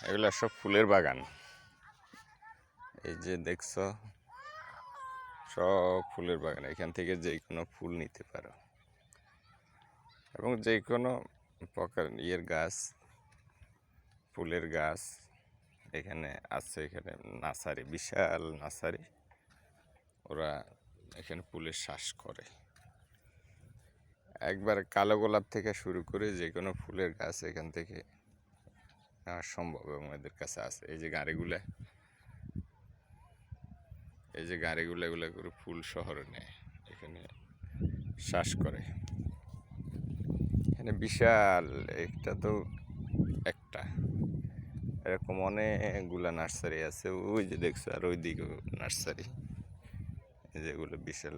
এগুলো সব ফুলের বাগান। এই যে দেখছো, সব ফুলের বাগান। এখান থেকে যে কোনো ফুল নিতে পারো এবং যে কোনো প্রকার গাছ, ফুলের গাছ এখানে আছে। এখানে নার্সারি, বিশাল নার্সারি। ওরা এখানে ফুলের চাষ করে। একবার কালো গোলাপ থেকে শুরু করে যে কোনো ফুলের গাছ এখান থেকে নেওয়া সম্ভব এবং এদের কাছে আছে। এই যে গাড়িগুলো এগুলো করে ফুল শহরে নেয়, এখানে চাষ করে। এখানে বিশাল, একটা তো একটা, এরকম অনেকগুলা নার্সারি আছে। ওই যে দেখছো, আর ওই দিকে নার্সারি। যেগুলো বিশাল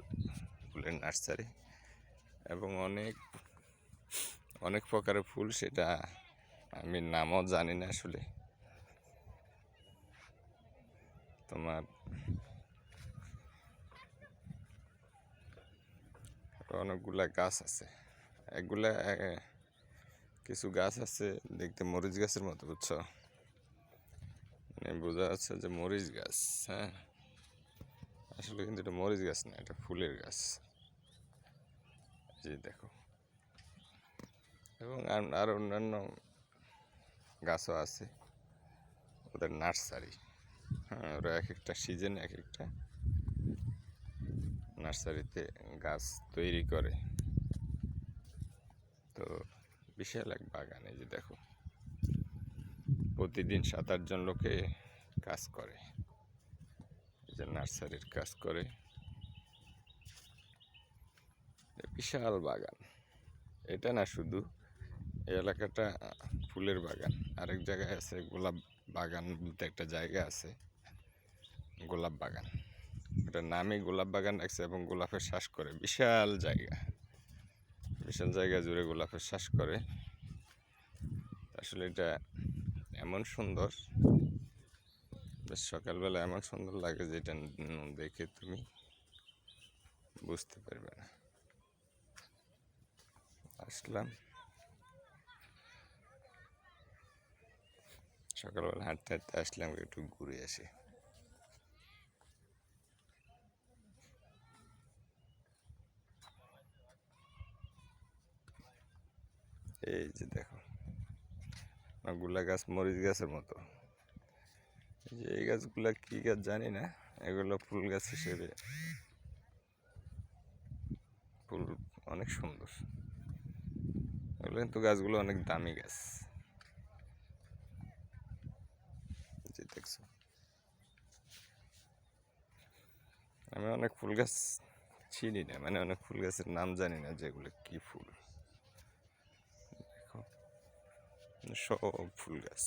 ফুলের নার্সারি এবং অনেক অনেক প্রকারের ফুল, সেটা আমি নামও জানি না আসলে। তোমার অনেকগুলা গাছ আছে। এগুলা কিছু গাছ আছে দেখতে মরিচ গাছের মতো, বুঝছো? মানে বোঝা যাচ্ছে যে মরিচ গাছ। হ্যাঁ, আসলে কিন্তু এটা মরিচ গাছ না, এটা ফুলের গাছ। যে দেখো, এবং আর অন্যান্য গাছও আছে, ওদের নার্সারি। হ্যাঁ, ওরা এক একটা সিজনে এক একটা নার্সারিতে গাছ তৈরি করে। তো বিশাল এক বাগান। এই যে দেখো, প্রতিদিন 7-8 জন লোকে কাজ করে, এই যে নার্সারির কাজ করে। বিশাল বাগান। এটা না শুধু এই এলাকাটা ফুলের বাগান, আরেক জায়গায় আছে গোলাপ বাগান বলতে একটা জায়গা আছে, গোলাপ বাগান। ওটার নামই গোলাপ বাগান রাখছে এবং গোলাপের চাষ করে। বিশাল জায়গা, বিশাল জায়গা জুড়ে গোলাপের চাষ করে। আসলে এটা এমন সুন্দর, বেশ সকালবেলা এমন সুন্দর লাগে যে এটা দেখে তুমি বুঝতে পারবে না। আসলাম সকালবেলা হাঁটতে হাঁটতে, আসলাম একটু ঘুরে আসি। এই যে দেখো, অনেকগুলা গাছ মরিচ গাছের মতো। যে এই গাছগুলা কি গাছ জানি না, এগুলো ফুল গাছ হিসেবে, ফুল অনেক সুন্দর। এগুলো কিন্তু গাছগুলো অনেক দামি গাছ। যে দেখছো, আমি অনেক ফুল গাছ চিনি না, মানে অনেক ফুল গাছের নাম জানি না যেগুলো কি ফুল। দেখো, সব ফুল গাছ।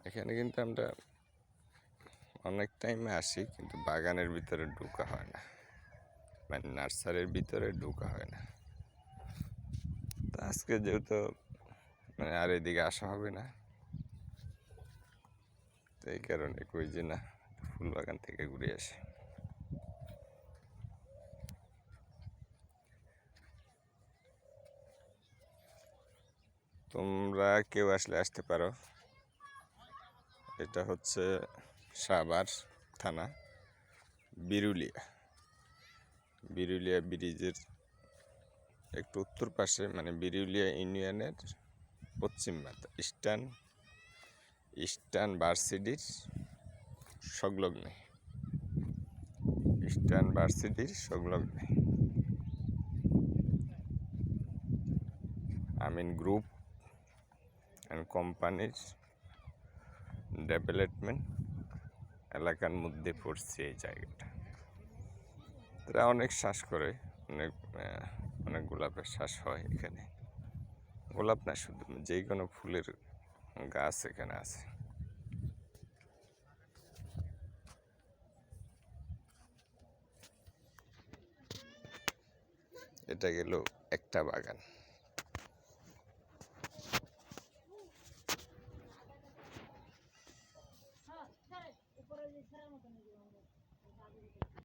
এখানে কিন্তু আমরা অনেক টাইমে আসি, কিন্তু বাগানের ভিতরে ঢোকা হয় না, মানে নার্সারির ভিতরে ঢোকা হয় না। তো আজকে যেহেতু মানে আর এদিকে আসা হবে না, তো এই কারণে কই যে না, ফুল বাগান থেকে ঘুরে আসি। তোমরা কেউ আসলে আসতে পারো। এটা হচ্ছে সাভার থানা, বিরুলিয়া। বিরুলিয়া ব্রিজের একটু উত্তর পাশে, মানে বিরুলিয়া ইউনিয়নের পশ্চিম মাথা, ইস্টার্ন ভার্সিটির সংলগ্নে, ইস্টার্ন ভার্সিটির সংলগ্নে আমিন গ্রুপ অ্যান্ড কোম্পানির ডেভেলপমেন্ট এলাকার মধ্যে পড়ছে এই জায়গাটা। তারা অনেক চাষ করে, অনেক গোলাপের চাষ হয় এখানে। গোলাপ না, শুধু যে কোনো ফুলের গাছ এখানে আছে। এটা গেল একটা বাগান।